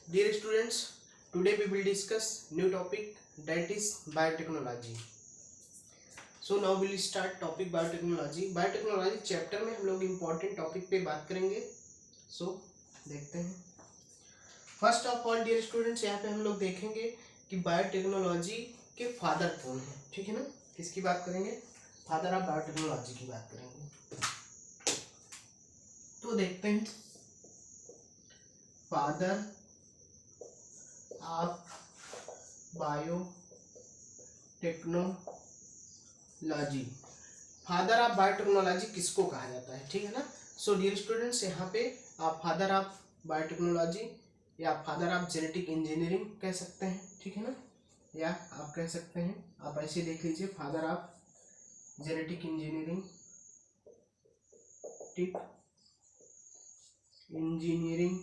Dear students, today we will discuss new topic, that is biotechnology. So now we will start topic biotechnology. Biotechnology chapter में हम लोग important topic पे बात करेंगे. So देखते हैं. First of all dear students, यहाँ पे हम लोग देखेंगे कि बायोटेक्नोलॉजी के फादर कौन है. ठीक है ना. किसकी बात करेंगे? फादर ऑफ बायोटेक्नोलॉजी की बात करेंगे. तो देखते हैं. Father of biotechnology. Father of biotechnology किसको कहा जाता है? ठीक है ना. सो डियर स्टूडेंट्स, यहाँ पे आप फादर ऑफ बायोटेक्नोलॉजी या फादर ऑफ जेनेटिक इंजीनियरिंग कह सकते हैं. ठीक है ना. या आप कह सकते हैं, आप ऐसे देख लीजिए, फादर ऑफ जेनेटिक इंजीनियरिंग. ठीक, engineering,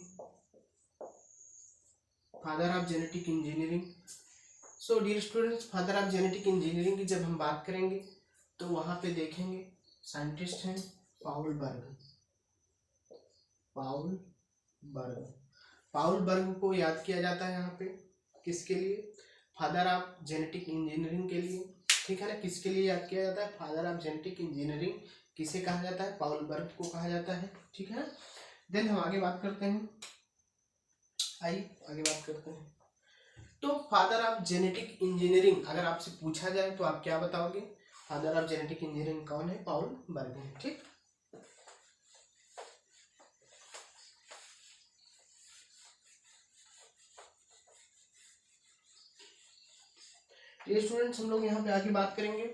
father of genetic engineering. So dear students, father of genetic engineering की जब हम बात करेंगे तो वहाँ पे देखेंगे साइंटिस्ट हैं पाउल बर्ग. पाउल बर्ग को याद किया जाता है यहाँ पे किसके लिए? फादर ऑफ जेनेटिक इंजीनियरिंग के लिए. ठीक है ना. किसके लिए याद किया जाता है? फादर ऑफ जेनेटिक इंजीनियरिंग किसे कहा जाता है? पाउल बर्ग को कहा जाता है. ठीक है ना. देन हम आगे बात करते हैं. आगे बात करते हैं. तो फादर ऑफ जेनेटिक इंजीनियरिंग अगर आपसे पूछा जाए तो आप क्या बताओगे? फादर ऑफ जेनेटिक इंजीनियरिंग कौन है? पाउल बर्ग है. ठीक. ये स्टूडेंट्स, हम लोग यहाँ पे आगे बात करेंगे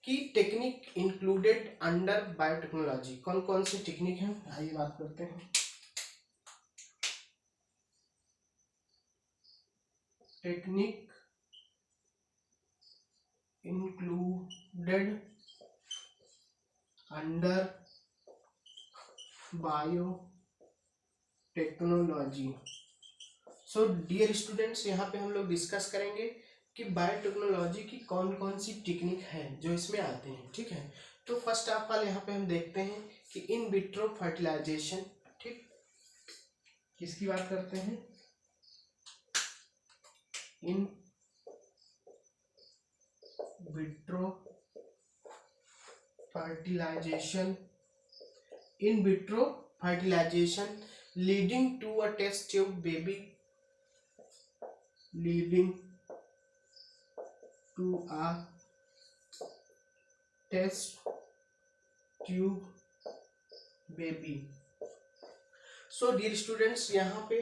कि टेक्निक इंक्लूडेड अंडर बायोटेक्नोलॉजी. कौन कौन सी टेक्निक है, आइए बात करते हैं. Technique included under biotechnology. So dear students, यहाँ पे हम लोग डिस्कस करेंगे कि बायोटेक्नोलॉजी की कौन कौन सी टेक्निक है जो इसमें आते हैं. ठीक है. तो फर्स्ट ऑफ ऑल यहाँ पे हम देखते हैं कि इन विट्रो फर्टिलाइजेशन. ठीक, किसकी बात करते हैं? In vitro fertilization. In vitro fertilization leading to a test tube baby. Leading to a test tube baby. So dear students, यहाँ पे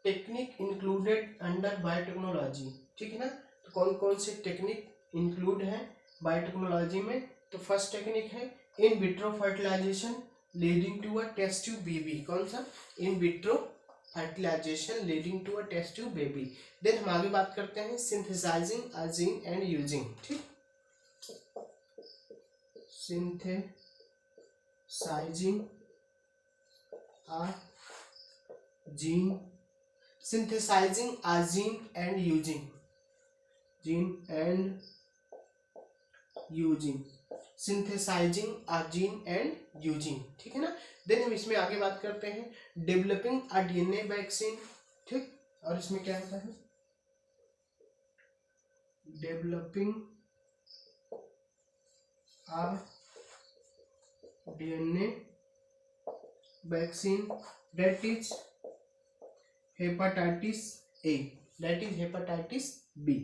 टेक्निक इंक्लूडेड अंडर बायोटेक्नोलॉजी. ठीक है ना. तो कौन कौन से टेक्निक इंक्लूड है बायोटेक्नोलॉजी में? तो फर्स्ट टेक्निक है in vitro fertilization leading to a test tube baby. कौन सा? In vitro fertilization leading to a test tube baby. Then हम आगे बात करते हैं synthesizing a gene and using. ठीक, synthesizing a gene. synthesizing a gene and using. synthesizing a gene and using. ठीक है ना. देन हम इसमें आगे बात करते हैं डेवलपिंग अ डीएनए वैक्सीन. ठीक, और इसमें क्या होता है? Developing a DNA vaccine that is hepatitis A, that is hepatitis B.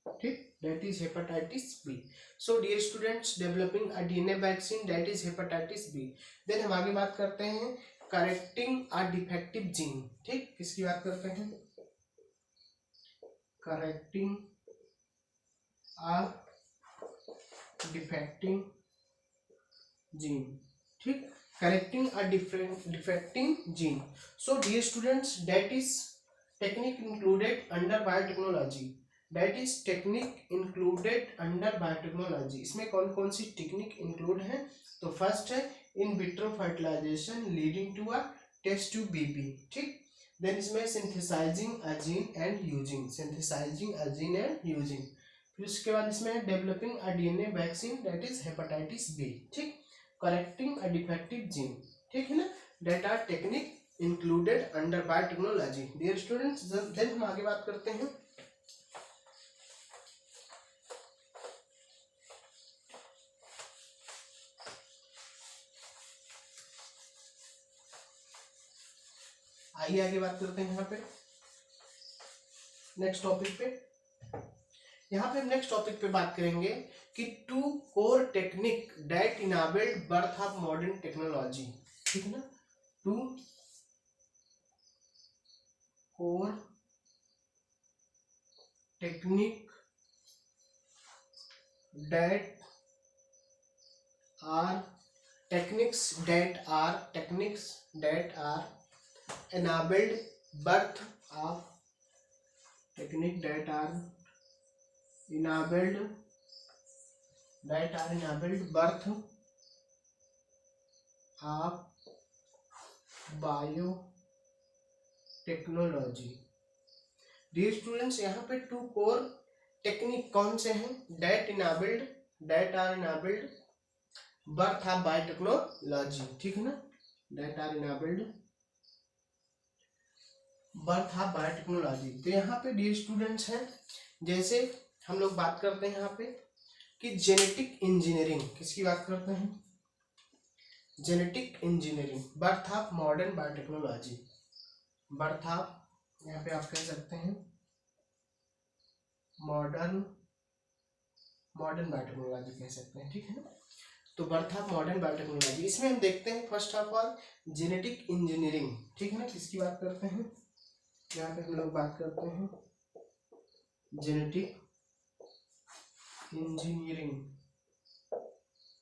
ठीक, that is hepatitis B. So dear students, developing a DNA vaccine that is hepatitis B. Then हम आगे बात करते हैं करेक्टिंग अ डिफेक्टिव जीन. ठीक, किसकी बात करते हैं? करेक्टिंग अ डिफेक्टिंग जीन. ठीक, correcting a defecting gene. So dear students, that is technique included under biotechnology. That is technique included under biotechnology. इसमें कौन कौन सी टेक्निक इंक्लूड है? तो फर्स्ट है in vitro fertilization leading to a test tube baby. ठीक. Then इसमें synthesizing a gene and using. Synthesizing a gene and using. फिर उसके बाद इसमें developing a DNA vaccine that is hepatitis B. ठीक, करेक्टिंग अ डिफेक्टिव जीन. ठीक है ना. That are technique included under biotechnology. Dear students, then हम आगे बात करते हैं। आइए आगे बात करते हैं यहाँ पे नेक्स्ट टॉपिक पे। यहाँ पे हम नेक्स्ट टॉपिक पे बात करेंगे कि 2 core technique that enabled birth of modern technology. ठीक है ना, 2 core technique that are techniques that are enabled birth of technique that are enabled birth of biotechnology. Dear students, यहाँ पे 2 कोर टेक्निक कौन से हैं? that are enabled birth of Biotechnology. ठीक है ना, that are enabled birth of biotechnology. तो यहाँ पे डियर स्टूडेंट्स हैं, जैसे हम लोग बात करते हैं यहाँ पे कि जेनेटिक इंजीनियरिंग, किसकी बात करते हैं? Genetic engineering, birth of modern biotechnology. Birth of, यहाँ पे आप कह सकते हैं मॉडर्न बायोटेक्नोलॉजी कह सकते हैं। ठीक है ना, तो बर्थ ऑफ मॉडर्न बायोटेक्नोलॉजी, इसमें हम देखते हैं first of all genetic engineering. ठीक है ना, किसकी बात करते हैं? यहाँ पे हम लोग बात करते हैं जेनेटिक इंजीनियरिंग।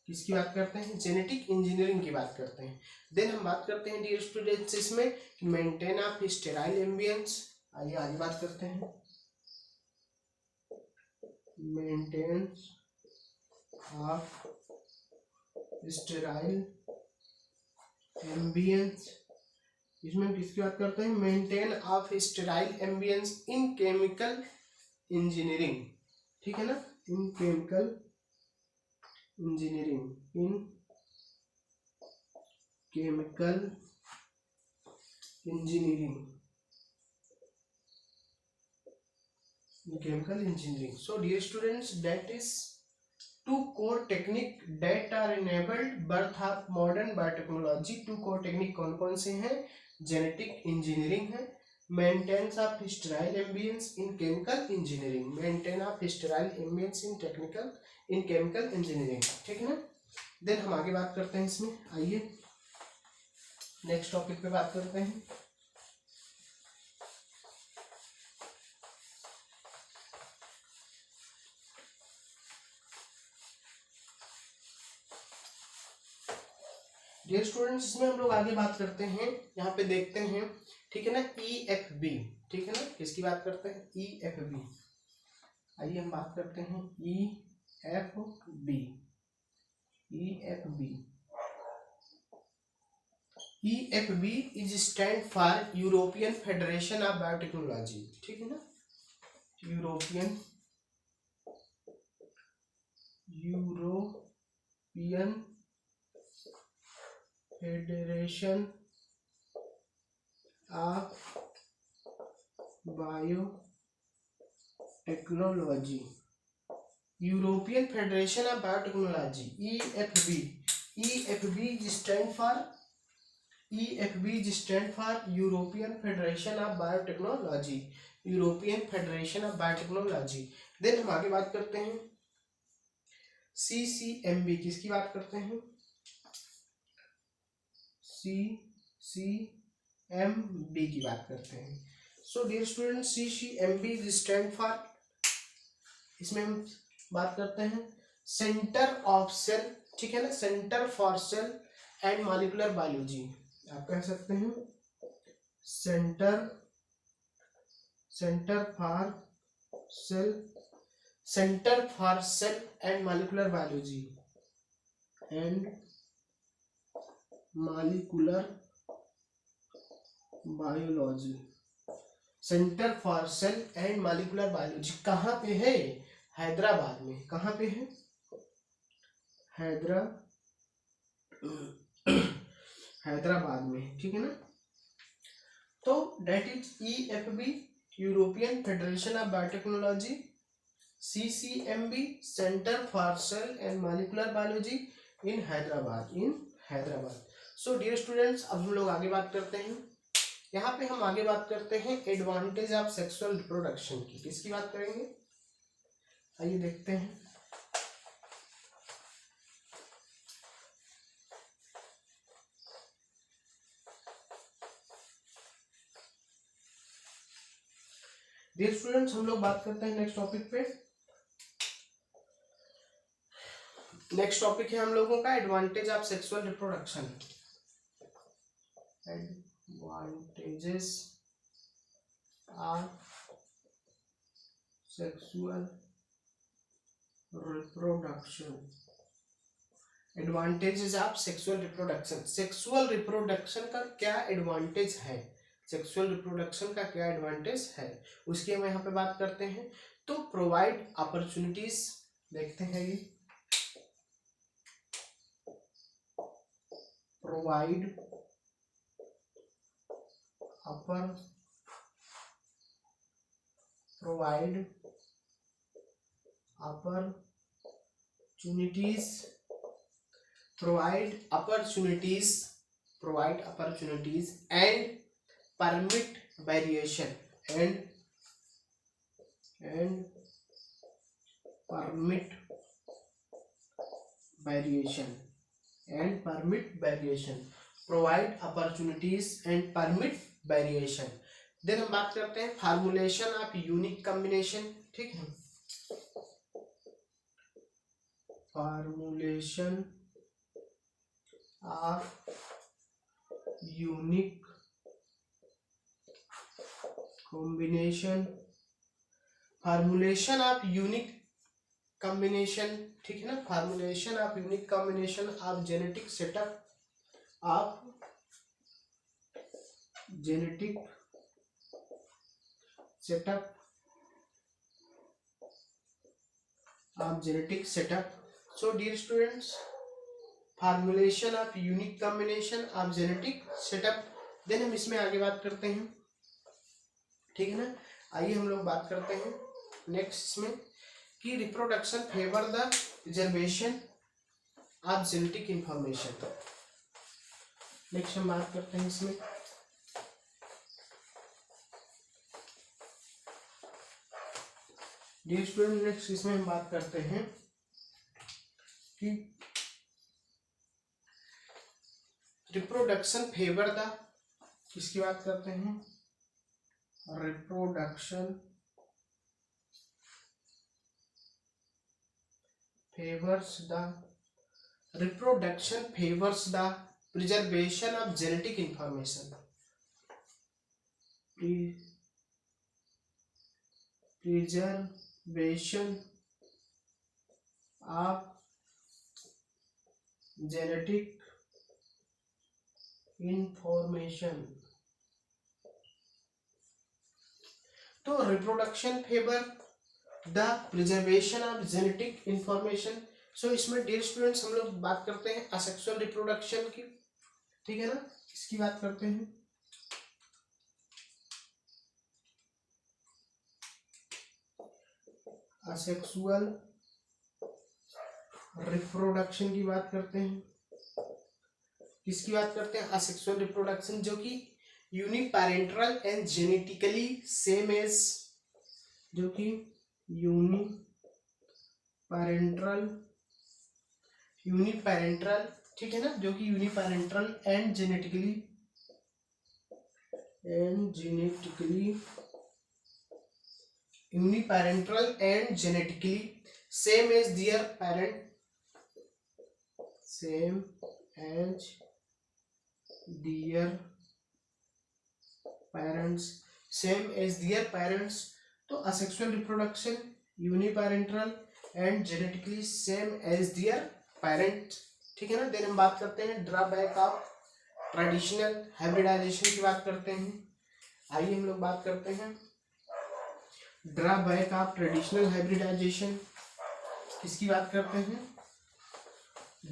किसकी बात करते हैं? जेनेटिक इंजीनियरिंग की बात करते हैं। देन हम बात करते हैं डियर स्टूडेंट्स इसमें मेंटेन ऑफ स्टेराइल एम्बियंस। आइए आगे बात करते हैं मेंटेनेंस ऑफ स्टेराइल एम्बियंस। इसमें हम किसकी बात करते हैं? Maintain of sterile ambience in chemical engineering. ठीक है ना, इन chemical engineering, in chemical engineering, So dear students, that is 2 core technique that are enabled birth of modern biotechnology। 2 core technique कौन कौन से हैं? जेनेटिक इंजीनियरिंग है, maintenance of sterile ambience in chemical engineering, maintain of sterile ambience in chemical engineering. ठीक है ना, then हम आगे बात करते हैं इसमें। आइए नेक्स्ट टॉपिक पे बात करते हैं। डियर स्टूडेंट्स, इसमें हम लोग आगे बात करते हैं, यहाँ पे देखते हैं। ठीक है ना, EFB। ठीक है ना, किसकी बात करते हैं? EFB। आइए हम बात करते हैं EFB। EFB is stand for European Federation of Biotechnology. ठीक है ना, European Federation of Biotechnology. European Federation of Biotechnology, EFB stand for European Federation of Biotechnology. European Federation of Biotechnology. Then हम आगे बात करते हैं CCMB। किसकी बात करते हैं? CCMB की बात करते हैं। So dear student, CCMB stand for, इसमें हम बात करते हैं सेंटर ऑफ सेल। ठीक है ना, centre for Cell and Molecular biology. आप कह सकते हैं centre for Cell and Molecular biology centre for Cell and Molecular biology कहाँ पे है? हैदराबाद में। कहाँ पे है? हैदराबाद में। ठीक है ना, तो that is EFB, European Federation of Biotechnology, CCMB, Centre for Cell and Molecular Biology in Hyderabad. So dear students, अब हम लोग आगे बात करते हैं। यहाँ पे हम आगे बात करते हैं एडवांटेज ऑफ सेक्सुअल रिप्रोडक्शन की। किसकी बात करेंगे, आइए देखते हैं। डियर स्टूडेंट्स, हम लोग बात करते हैं नेक्स्ट टॉपिक पे। नेक्स्ट टॉपिक है हम लोगों का advantage of sexual reproduction. Advantages of sexual reproduction. Advantages of sexual reproduction. Sexual reproduction का क्या एडवांटेज है, सेक्सुअल रिप्रोडक्शन का क्या एडवांटेज है, उसकी हम यहाँ पे बात करते हैं। तो प्रोवाइड अपॉर्चुनिटीज, देखते हैं ये, provide opportunities and permit variation provide opportunities and permit variation। Then हम बात करते हैं फार्मूलेशन ऑफ यूनिक कॉम्बिनेशन। ठीक है, formulation of unique combination, formulation of unique combination, ठीक है ना, formulation of unique combination of genetic setup of genetic setup। So dear students, formulation of unique combination of genetic setup. Then हम इसमें आगे बात करते हैं, ठीक है ना। आइए हम लोग बात करते हैं नेक्स्ट इसमें कि reproduction favour the preservation of genetic information. Next हम बात करते हैं इसमें डियर स्टूडेंट, नेक्स्ट इसमें हम बात करते हैं कि रिप्रोडक्शन फेवर द, किसकी बात करते हैं, reproduction favours the preservation of genetic information. Preservation of genetic information. तो reproduction favour the preservation of genetic information. So इसमें डियर स्टूडेंट्स हम लोग बात करते हैं असेक्सुअल रिप्रोडक्शन की, ठीक है ना, इसकी बात करते हैं। असेक्सुअल रिप्रोडक्शन की बात करते हैं, किसकी बात करते हैं, असेक्सुअल रिप्रोडक्शन जो कि uniparental and genetically same as, जो कि यूनिपेरेंटल, ठीक है ना, जो कि uniparental and genetically uniparental and genetically same as their parents। तो asexual reproduction uniparental and genetically same as their parent, ठीक है ना। देन हम बात करते हैं ड्रॉबैक ऑफ ट्रेडिशनल हाइब्रिडाइजेशन की बात करते हैं। आइए हम लोग बात करते हैं ड्रॉबैक ऑफ ट्रेडिशनल हाइब्रिडाइजेशन, किसकी बात करते हैं,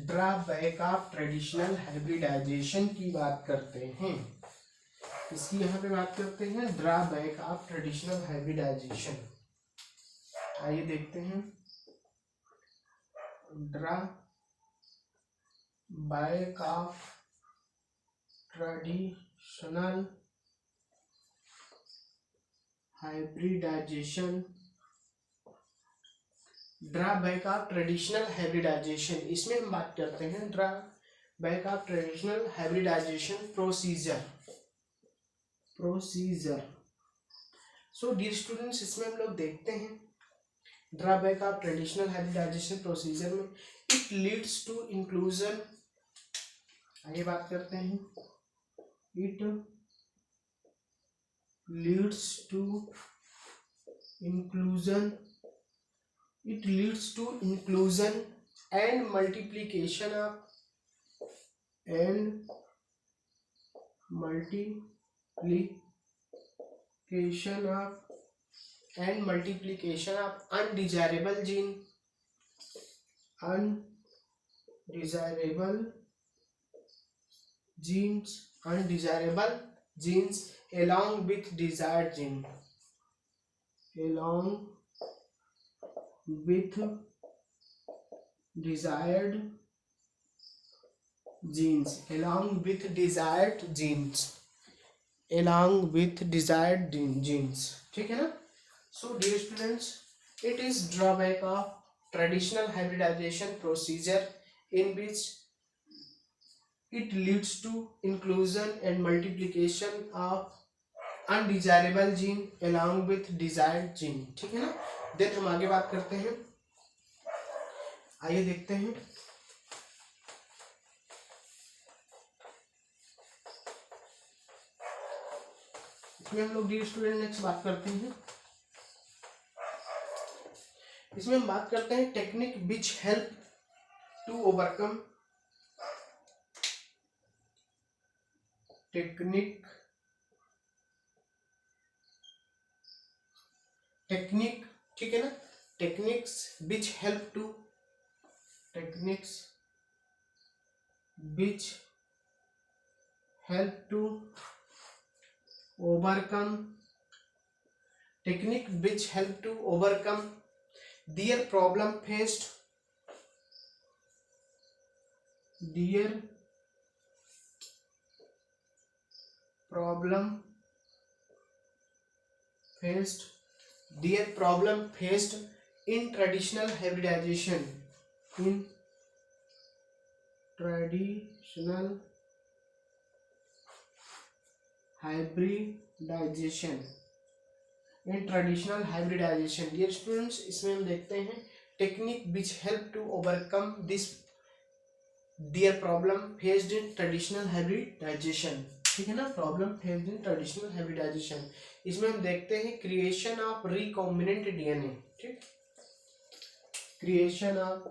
ड्रॉबैक ऑफ ट्रेडिशनल हाइब्रिडाइजेशन की बात करते हैं। इसकी यहाँ पे बात करते हैं ड्रॉबैक ऑफ ट्रेडिशनल हाइब्रिडाइजेशन। आइए देखते हैं drawback of traditional hybridization. Drawback of traditional hybridization, इसमें हम बात करते हैं drawback of traditional hybridization procedure. So dear students, इसमें हम लोग देखते हैं drawback of traditional hybridization procedure में इट लीड्स टू इंक्लूजन। आगे बात करते हैं, it leads to inclusion and multiplication of undesirable genes along with desired gene, ठीक है ना। So dear students, it is drawback of traditional hybridization procedure in which it leads to inclusion and multiplication of undesirable gene along with desired gene, ठीक है ना। Then हम आगे बात करते हैं, आइए देखते हैं इसमें हम लोग डियर स्टूडेंट नेक्स्ट बात करते हैं, इसमें हम बात करते हैं technique which help to overcome technique, ठीक है ना। Techniques which help to overcome their problem faced in traditional hybridization, dear students, इसमें हम देखते हैं technique which help to overcome this their problem faced in traditional hybridization, ठीक है ना। Problem faced in traditional hybridization, इसमें हम देखते हैं क्रिएशन ऑफ रिकॉम्बिनेंट डीएनए, ठीक, creation of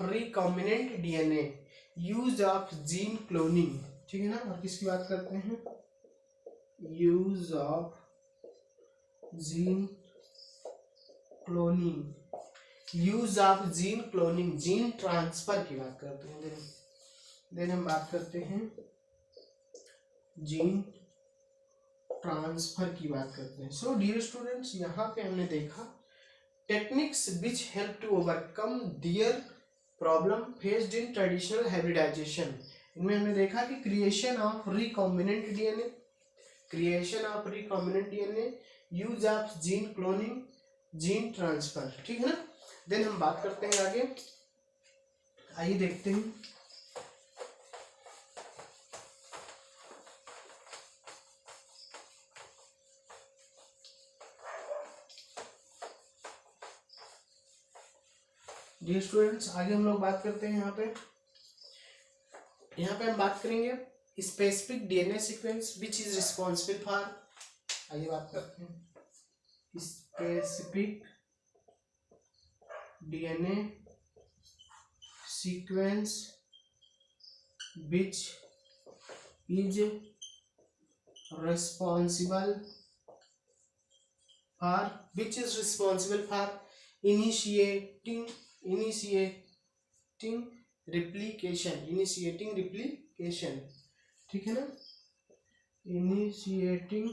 recombinant DNA, use of gene cloning, ठीक है ना। और किसकी बात करते हैं, use of gene cloning, gene transfer की बात करते हैं। देन हम बात करते हैं जीन ट्रांसफर की बात करते हैं। सो डियर स्टूडेंट्स, यहाँ पे हमने देखा techniques which help to overcome their problem faced in traditional hybridization. इनमें हमने देखा कि creation of recombinant DNA, use of gene cloning, gene transfer, ठीक है ना। देन हम बात करते हैं आगे, आइए देखते हैं डियर स्टूडेंट्स, आगे हम लोग बात करते हैं यहाँ पे हम बात करेंगे specific DNA sequence which is responsible for, आइए बात करते हैं specific DNA sequence which is responsible for which is responsible for initiating replication, ठीक है ना, initiating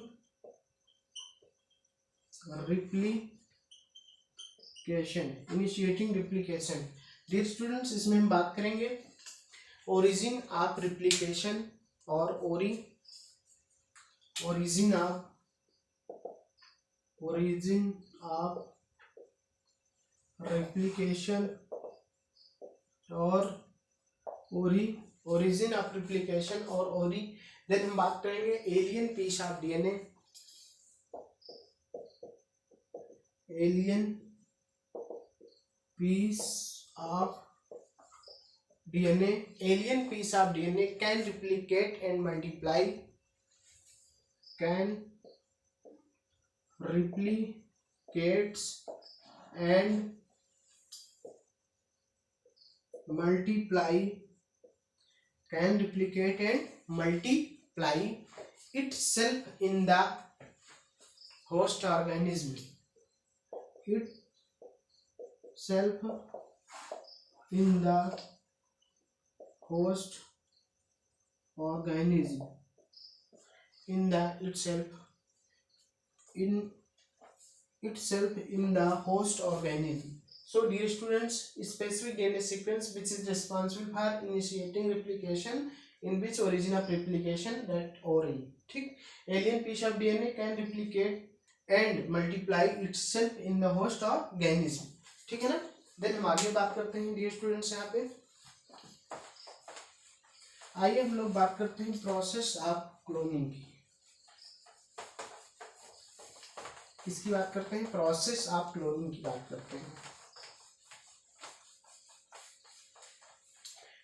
replication। डियर स्टूडेंट्स, इसमें हम बात करेंगे ओरिजिन ऑफ रिप्लिकेशन और ओरिजिन ऑफ रेप्लिकेशन और ओरिजिन ऑफ रेप्लिकेशन और देन हम बात करेंगे alien piece of DNA, alien piece of DNA can replicate and multiply, can replicates and multiply, can replicate and multiply itself in the host organism, itself in the host organism, in the host organism। So dear students, specific DNA sequence which is responsible for initiating replication, in which origin of replication, that ORI, ठीक। alien piece of DNA can replicate and multiply itself in the host organism, ठीक है ना। Then हम आगे बात करते हैं dear students, यहाँ पे आइए हम लोग बात करते हैं प्रोसेस ऑफ क्लोनिंग की। किसकी बात करते हैं? प्रोसेस ऑफ क्लोनिंग की बात करते हैं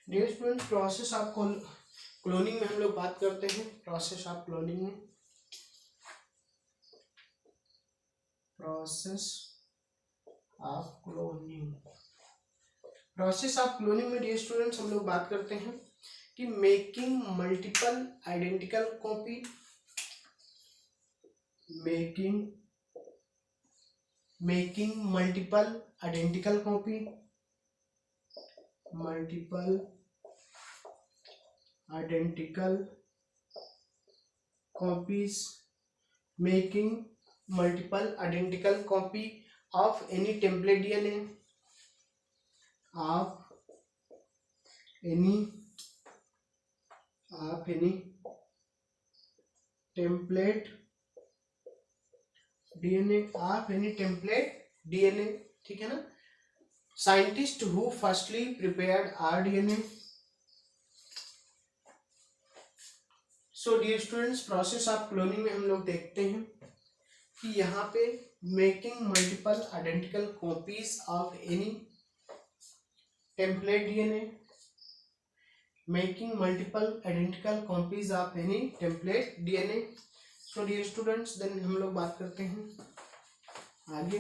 dear students. Process of cloning में हम लोग बात करते हैं प्रोसेस ऑफ क्लोनिंग में, प्रोसेस ऑफ क्लोनिंग में डियर स्टूडेंट्स हम लोग बात करते हैं कि making multiple identical copy, making multiple identical copy, making multiple identical copy of any template DNA, of any template DNA, ठीक है ना। Scientist who firstly prepared RDNA। So dear students, process of cloning में हम लोग देखते हैं कि यहाँ पे making multiple identical copies of any template DNA, making multiple identical copies of any template DNA। So dear students, then हम लोग बात करते हैं आगे।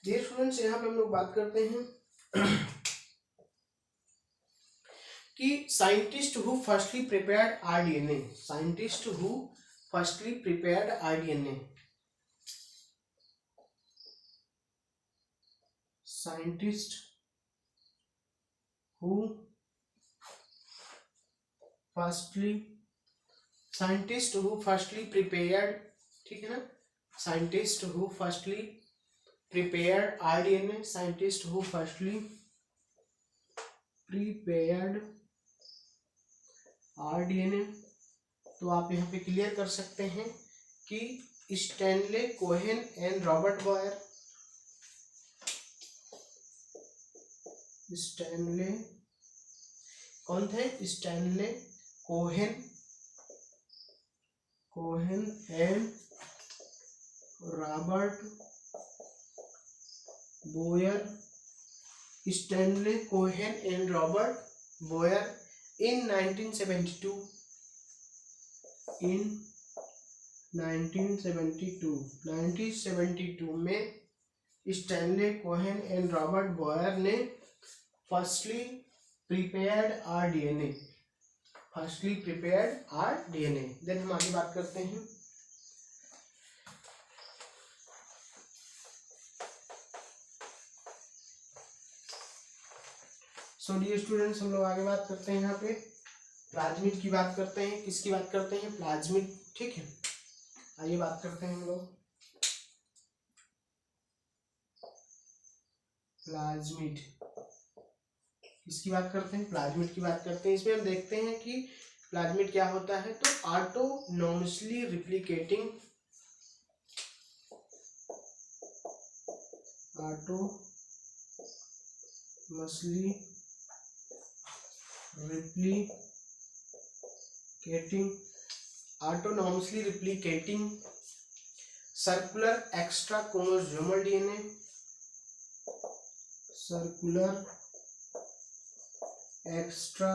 डियर स्टूडेंट्स, यहाँ पे हम लोग बात करते हैं कि scientist who firstly prepared RDNA, scientist who firstly prepared RDNA, scientist who firstly prepared, ठीक है ना, scientist who firstly prepared RDNA, scientist who firstly prepared RDNA। तो आप यहाँ पे क्लियर कर सकते हैं कि Stanley Cohen and Robert Boyer, Stanley कौन थे? Stanley Cohen and Robert Boyer, Stanley Cohen and Robert Boyer in 1972 में Stanley Cohen and Robert Boyer ने firstly prepared our DNA. Firstly prepared our DNA. Then हम आगे बात करते हैं so dear students, हम लोग आगे बात करते हैं यहाँ पे प्लाज्मिड की बात करते हैं। किसकी बात करते हैं? प्लाज्मिड। ठीक है, आइए बात करते हैं हम लोग प्लाज्मिड। किसकी बात करते हैं? प्लाज्मिड की बात करते हैं। इसमें हम देखते हैं कि प्लाज्मिड क्या होता है। तो autonomously replicating autonomously replicating circular extra chromosomal DNA, circular extra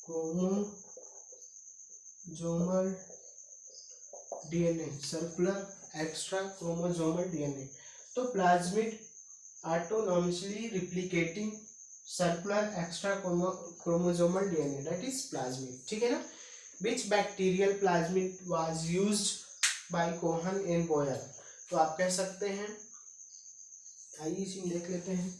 chromosomal DNA, circular extra chromosomal DNA। तो plasmid autonomously replicating circular extra chromosomal DNA, that is plasmid। ठीक है ना। Which bacterial plasmid was used by Cohen and Boyer? तो आप कह सकते हैं, आइए इसी में देख लेते हैं।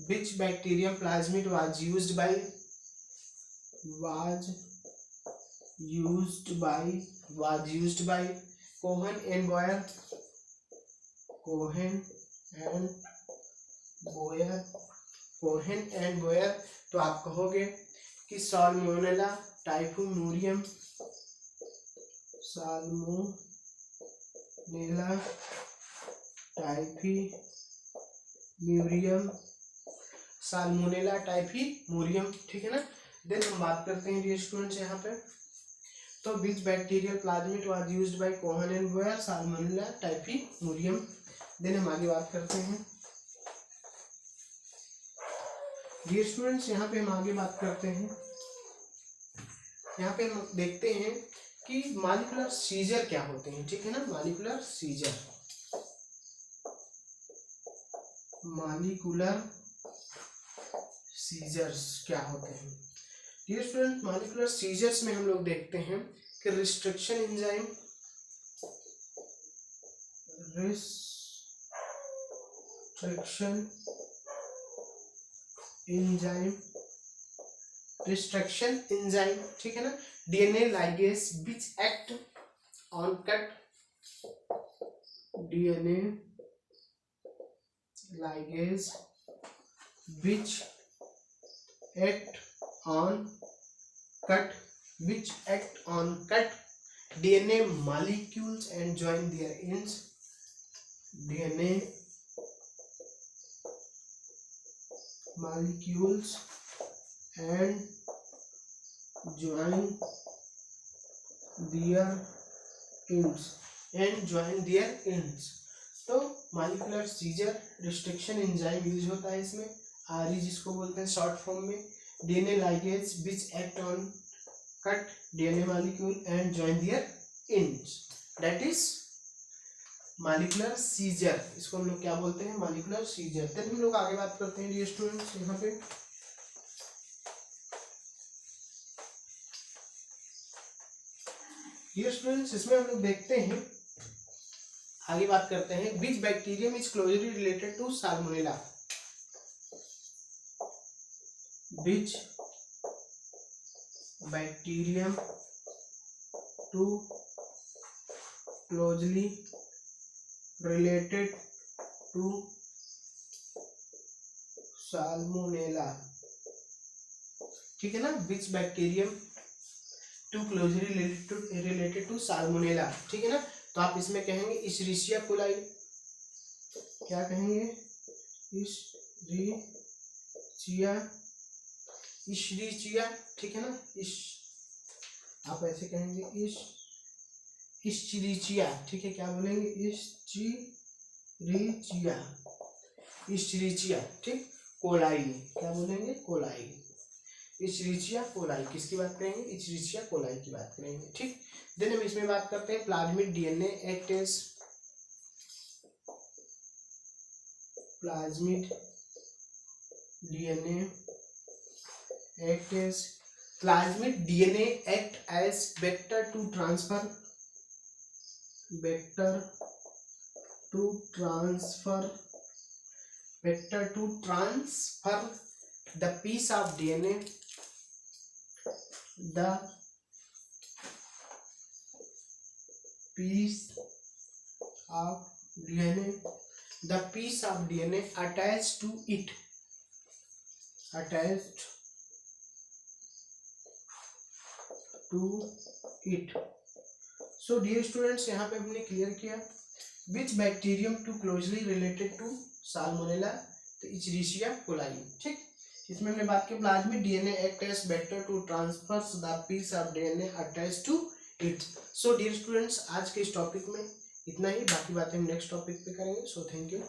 Which bacterial plasmid was used by Cohen and Boyer? Cohen and Boyer. तो आप कहोगे कि साल्मोनेला टाइफूरियम, साल्मोनेला टाइफीम्यूरियम। ठीक है ना। देन हम बात करते हैं डियर स्टूडेंट्स यहाँ पे। तो which bacterial plasmid was used by Cohen and Boyer? Salmonella typhimurium. Then हम आगे बात करते हैं डियर स्टूडेंट्स, यहाँ पे हम आगे बात करते हैं। यहाँ पे हम देखते हैं कि मॉलिक्यूलर सीजर क्या होते हैं। ठीक है ना। मॉलिक्यूलर सीजर्स क्या होते हैं डियर स्टूडेंट? मॉलिक्यूलर सीजर्स में हम लोग देखते हैं कि रिस्ट्रिक्शन एंजाइम, रिस्ट्रिक्शन एंजाइम। ठीक है ना। DNA ligase which act on cut, DNA ligase which act on cut DNA molecules and join their ends, DNA molecules and join their ends। तो molecular scissor restriction enzyme use होता है इसमें, RE जिसको बोलते हैं शॉर्ट फॉर्म में। DNA ligase which act on cut DNA molecule and join their ends, that is molecular scissor. इसको हम लोग क्या बोलते हैं? Molecular scissor. फिर हम लोग आगे बात करते हैं डियर स्टूडेंट्स यहाँ पे। डियर स्टूडेंट्स, इसमें हम लोग देखते हैं, आगे बात करते हैं, which bacterium is closely related to Salmonella? Which bacterium to closely related to Salmonella. ठीक है ना। Which bacterium to closely related to Salmonella. ठीक है ना। तो आप इसमें कहेंगे इशरिशिया कोलाई। क्या कहेंगे? इशरिशिया इशरिचिया, ठीक है ना, आप ऐसे कहेंगे इशरिचिया, ठीक है, क्या बोलेंगे, इशरिचिया, ठीक। कोलाई, क्या बोलेंगे, कोलाई, इशरिचिया कोलाई, किसकी बात करेंगे, इशरिचिया कोलाई की बात करेंगे, ठीक। देन हम इसमें बात करते हैं plasmid DNA act as, plasmid DNA act as, plasmid DNA act as vector to transfer the piece of DNA, the piece of DNA attached to it, so dear students, यहाँ पे हमने क्लियर किया which bacterium too closely related to salmonella, तो इचरिशिया coli, ठीक। इसमें हमने बात की plasmid DNA act as vector to transfer the piece of DNA attached to it. So dear students, आज के इस टॉपिक में इतना ही, बाकी बातें हम नेक्स्ट टॉपिक पे करेंगे। So thank you.